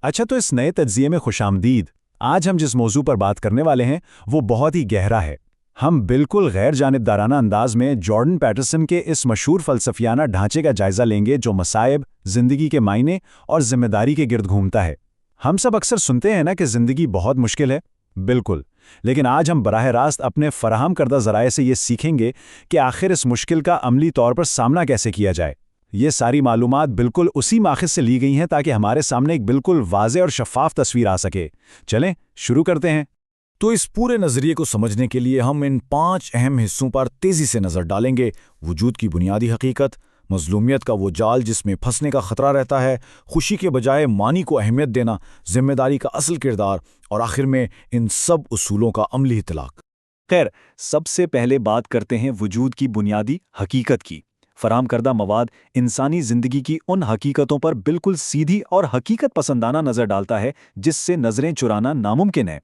अच्छा, तो इस नए तज्जिये में खुशामदीद। आज हम जिस मौजू पर बात करने वाले हैं वो बहुत ही गहरा है। हम बिल्कुल गैर जानिबदाराना अंदाज में जॉर्डन पैटरसन के इस मशहूर फलसफियाना ढांचे का जायजा लेंगे जो मसाइब, जिंदगी के मायने और जिम्मेदारी के गिर्द घूमता है। हम सब अक्सर सुनते हैं ना कि जिंदगी बहुत मुश्किल है। बिल्कुल, लेकिन आज हम बराह रास्त अपने फराहम करदा ज़राए से ये सीखेंगे कि आखिर इस मुश्किल का अमली तौर पर सामना कैसे किया जाए। ये सारी मालूमात बिल्कुल उसी माखज़ से ली गई हैं ताकि हमारे सामने एक बिल्कुल वाज़ेह और शफ़ाफ़ तस्वीर आ सके। चलें शुरू करते हैं। तो इस पूरे नज़रिए को समझने के लिए हम इन 5 अहम हिस्सों पर तेज़ी से नज़र डालेंगे। वजूद की बुनियादी हकीकत, मज़लूमियत का वो जाल जिसमें फंसने का ख़तरा रहता है, खुशी के बजाय मानी को अहमियत देना, जिम्मेदारी का असल किरदार, और आखिर में इन सब उसूलों का अमली इतलाक़। खैर, सबसे पहले बात करते हैं वजूद की बुनियादी हकीकत की। फराहम करदा मवाद इंसानी ज़िंदगी की उन हकीकतों पर बिल्कुल सीधी और हकीकत पसंदाना नज़र डालता है जिससे नज़रें चुराना नामुमकिन है।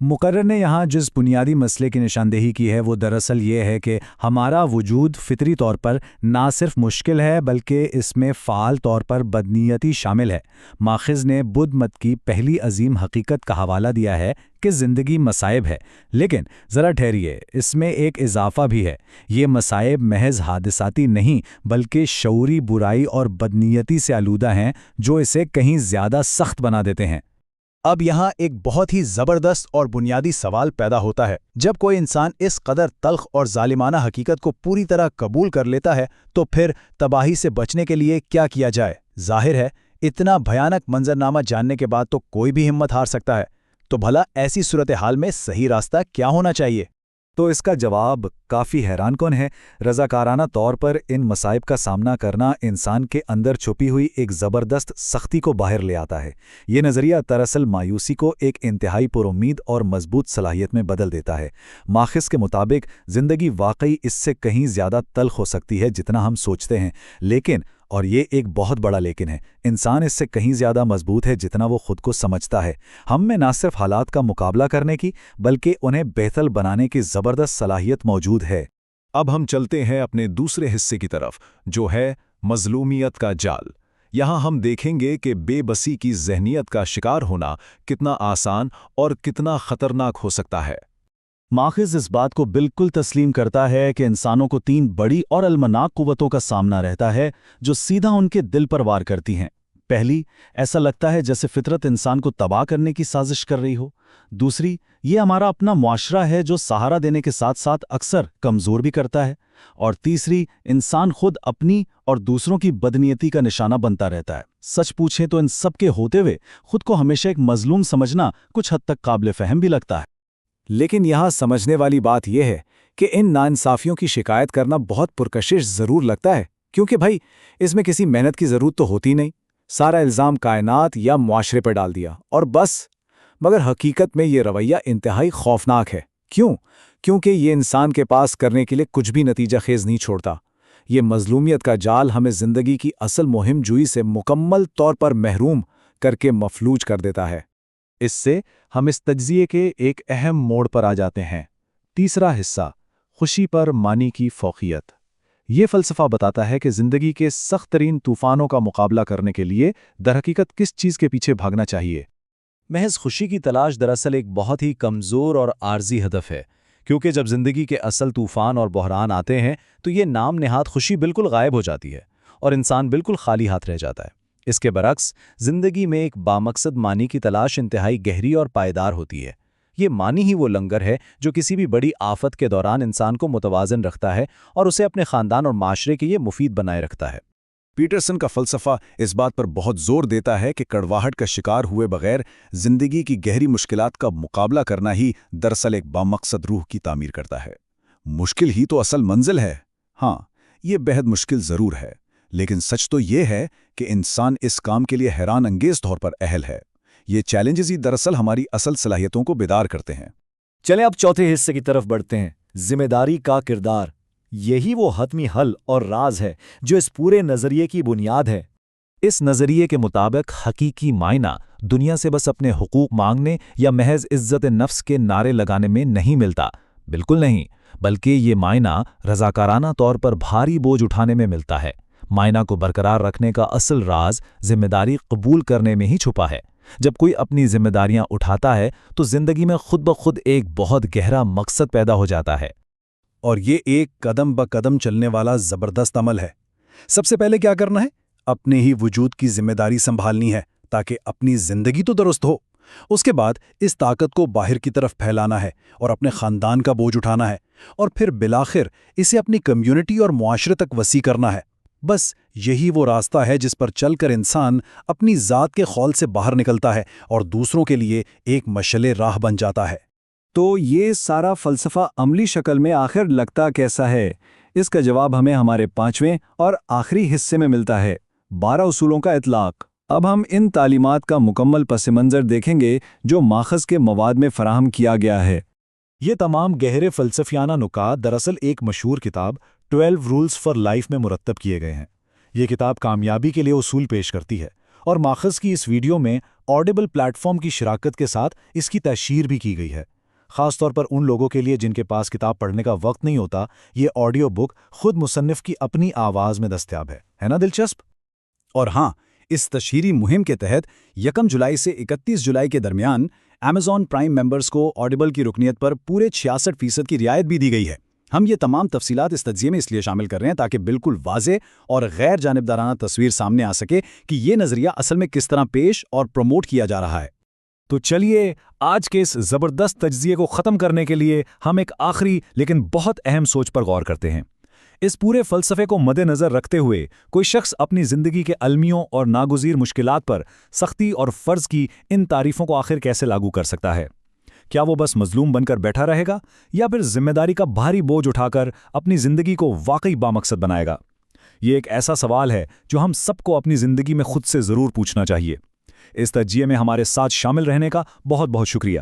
मुकर्रर ने यहाँ जिस बुनियादी मसले की निशानदेही की है वो दरअसल ये है कि हमारा वजूद फितरी तौर पर ना सिर्फ मुश्किल है बल्कि इसमें फ़ाल तौर पर बदनीयती शामिल है। माखिज़ ने बुद्ध मत की पहली अजीम हकीकत का हवाला दिया है कि ज़िंदगी मसाइब है, लेकिन ज़रा ठहरिए, इसमें एक इजाफ़ा भी है। ये मसाइब महज हादिसाती नहीं बल्कि शऊरी बुराई और बदनीयती से आलूदा हैं जो इसे कहीं ज़्यादा सख्त बना देते हैं। अब यहाँ एक बहुत ही ज़बरदस्त और बुनियादी सवाल पैदा होता है। जब कोई इंसान इस कदर तल्ख और जालिमाना हकीकत को पूरी तरह कबूल कर लेता है तो फिर तबाही से बचने के लिए क्या किया जाए? जाहिर है, इतना भयानक मंजरनामा जानने के बाद तो कोई भी हिम्मत हार सकता है। तो भला ऐसी सूरत हाल में सही रास्ता क्या होना चाहिए? तो इसका जवाब काफ़ी हैरानकुन है। रज़ाकाराना तौर पर इन मसाइब का सामना करना इंसान के अंदर छुपी हुई एक ज़बरदस्त सख्ती को बाहर ले आता है। ये नज़रिया दरअसल मायूसी को एक इंतहाई पुरुम्मीद और मजबूत सलाहियत में बदल देता है। माखिज़ के मुताबिक ज़िंदगी वाकई इससे कहीं ज़्यादा तल्ख हो सकती है जितना हम सोचते हैं, लेकिन, और ये एक बहुत बड़ा लेकिन है, इंसान इससे कहीं ज़्यादा मजबूत है जितना वो खुद को समझता है। हम में ना सिर्फ हालात का मुकाबला करने की बल्कि उन्हें बेहतर बनाने की ज़बरदस्त सलाहियत मौजूद है। अब हम चलते हैं अपने दूसरे हिस्से की तरफ, जो है मज़लूमियत का जाल। यहाँ हम देखेंगे कि बेबसी की ज़हनियत का शिकार होना कितना आसान और कितना ख़तरनाक हो सकता है। माखिज़ इस बात को बिल्कुल तस्लीम करता है कि इंसानों को 3 बड़ी और अलमनाक कुव्वतों का सामना रहता है जो सीधा उनके दिल पर वार करती हैं। पहली, ऐसा लगता है जैसे फितरत इंसान को तबाह करने की साजिश कर रही हो। दूसरी, ये हमारा अपना मुआशरा है जो सहारा देने के साथ साथ अक्सर कमज़ोर भी करता है। और तीसरी, इंसान खुद अपनी और दूसरों की बदनीयती का निशाना बनता रहता है। सच पूछें तो इन सब के होते हुए खुद को हमेशा एक मजलूम समझना कुछ हद तक काबिल फ़हम भी लगता है। लेकिन यहाँ समझने वाली बात यह है कि इन नाइंसाफ़ियों की शिकायत करना बहुत पुरकशिश ज़रूर लगता है, क्योंकि भाई इसमें किसी मेहनत की ज़रूरत तो होती नहीं। सारा इल्ज़ाम कायनात या मुआशरे पर डाल दिया और बस। मगर हकीकत में ये रवैया इंतहाई खौफनाक है। क्यों? क्योंकि ये इंसान के पास करने के लिए कुछ भी नतीजा खेज़ नहीं छोड़ता। ये मज़लूमियत का जाल हमें ज़िंदगी की असल मुहिम जुई से मुकम्मल तौर पर महरूम करके मफलूज कर देता है। इससे हम इस तज्जिए के एक अहम मोड़ पर आ जाते हैं। तीसरा हिस्सा, खुशी पर मानी की फ़ौक़ियत। ये फ़लसफ़ा बताता है कि ज़िंदगी के सख्त तरीन तूफ़ानों का मुकाबला करने के लिए दरहकीकत किस चीज़ के पीछे भागना चाहिए। महज खुशी की तलाश दरअसल एक बहुत ही कमज़ोर और आर्जी हदफ है, क्योंकि जब ज़िंदगी के असल तूफ़ान और बहरान आते हैं तो ये नाम नेहाद खुशी बिल्कुल गायब हो जाती है और इंसान बिल्कुल खाली हाथ रह जाता है। इसके बरक्स ज़िंदगी में एक बामकसद मानी की तलाश इंतहाई गहरी और पायदार होती है। ये मानी ही वो लंगर है जो किसी भी बड़ी आफत के दौरान इंसान को मुतवाज़न रखता है और उसे अपने ख़ानदान और माशरे के लिए मुफीद बनाए रखता है। पीटरसन का फ़लसफ़ा इस बात पर बहुत ज़ोर देता है कि कड़वाहट का शिकार हुए बगैर ज़िंदगी की गहरी मुश्किलात का मुकाबला करना ही दरअसल एक बामकसद रूह की तामीर करता है। मुश्किल ही तो असल मंजिल है। हाँ, ये बेहद मुश्किल ज़रूर है, लेकिन सच तो ये है कि इंसान इस काम के लिए हैरान अंगेज़ तौर पर अहल है। ये चैलेंजेस ही दरअसल हमारी असल सलाहियतों को बेदार करते हैं। चलें अब चौथे हिस्से की तरफ बढ़ते हैं, जिम्मेदारी का किरदार। यही वो हतमी हल और राज है जो इस पूरे नज़रिए की बुनियाद है। इस नज़रिए के मुताबिक हकीकी मायना दुनिया से बस अपने हुकूक मांगने या महज इज्जत नफ्स के नारे लगाने में नहीं मिलता। बिल्कुल नहीं, बल्कि ये मायना रज़ाकाराना तौर पर भारी बोझ उठाने में मिलता है। मायना को बरकरार रखने का असल राज जिम्मेदारी कबूल करने में ही छुपा है। جب کوئی اپنی ذمہ داریاں اٹھاتا ہے تو زندگی میں خود بخود ایک بہت گہرا مقصد پیدا ہو جاتا ہے۔ اور یہ ایک قدم بقدم چلنے والا زبردست عمل ہے۔ سب سے پہلے کیا کرنا ہے؟ اپنے ہی وجود کی ذمہ داری سنبھالنی ہے تاکہ اپنی زندگی تو درست ہو۔ اس کے بعد اس طاقت کو باہر کی طرف پھیلانا ہے اور اپنے خاندان کا بوجھ اٹھانا ہے، اور پھر بالآخر اسے اپنی کمیونٹی اور معاشرے تک وسیع کرنا ہے۔ بس یہی وہ راستہ ہے جس پر چل کر انسان اپنی ذات کے خول سے باہر نکلتا ہے اور دوسروں کے لیے ایک مشعل راہ بن جاتا ہے۔ تو یہ سارا فلسفہ عملی شکل میں آخر لگتا کیسا ہے؟ اس کا جواب ہمیں ہمارے 5ویں اور آخری حصے میں ملتا ہے، 12 اصولوں کا اطلاق۔ اب ہم ان تعلیمات کا مکمل پس منظر دیکھیں گے جو ماخذ کے مواد میں فراہم کیا گیا ہے۔ یہ تمام گہرے فلسفیانہ نکات دراصل ایک مشہور کتاب 12 رولز فار لائف میں مرتب کیے گئے ہیں۔ یہ کتاب کامیابی کے لیے اصول پیش کرتی ہے، اور ماخذ کی اس ویڈیو میں آڈیبل پلیٹ فارم کی شراکت کے ساتھ اس کی تشہیر بھی کی گئی ہے۔ خاص طور پر ان لوگوں کے لیے جن کے پاس کتاب پڑھنے کا وقت نہیں ہوتا، یہ آڈیو بک خود مصنف کی اپنی آواز میں دستیاب ہے نا دلچسپ؟ اور ہاں، اس تشہیری مہم کے تحت 1 جولائی سے 31 جولائی کے درمیان Amazon پرائم ممبرز کو آڈیبل کی رکنیت پر پورے 66% کی رعایت بھی دی گئی ہے۔ ہم یہ تمام تفصیلات اس تجزیے میں اس لیے شامل کر رہے ہیں تاکہ بالکل واضح اور غیر جانبدارانہ تصویر سامنے آ سکے کہ یہ نظریہ اصل میں کس طرح پیش اور پروموٹ کیا جا رہا ہے۔ تو چلیے آج کے اس زبردست تجزیے کو ختم کرنے کے لیے ہم ایک آخری لیکن بہت اہم سوچ پر غور کرتے ہیں۔ اس پورے فلسفے کو مد نظر رکھتے ہوئے کوئی شخص اپنی زندگی کے المیوں اور ناگزیر مشکلات پر سختی اور فرض کی ان تعریفوں کو آخر کیسے لاگو کر سکتا ہے؟ کیا وہ بس مظلوم بن کر بیٹھا رہے گا، یا پھر ذمہ داری کا بھاری بوجھ اٹھا کر اپنی زندگی کو واقعی بامقصد بنائے گا؟ یہ ایک ایسا سوال ہے جو ہم سب کو اپنی زندگی میں خود سے ضرور پوچھنا چاہیے۔ اس تجزیے میں ہمارے ساتھ شامل رہنے کا بہت بہت شکریہ۔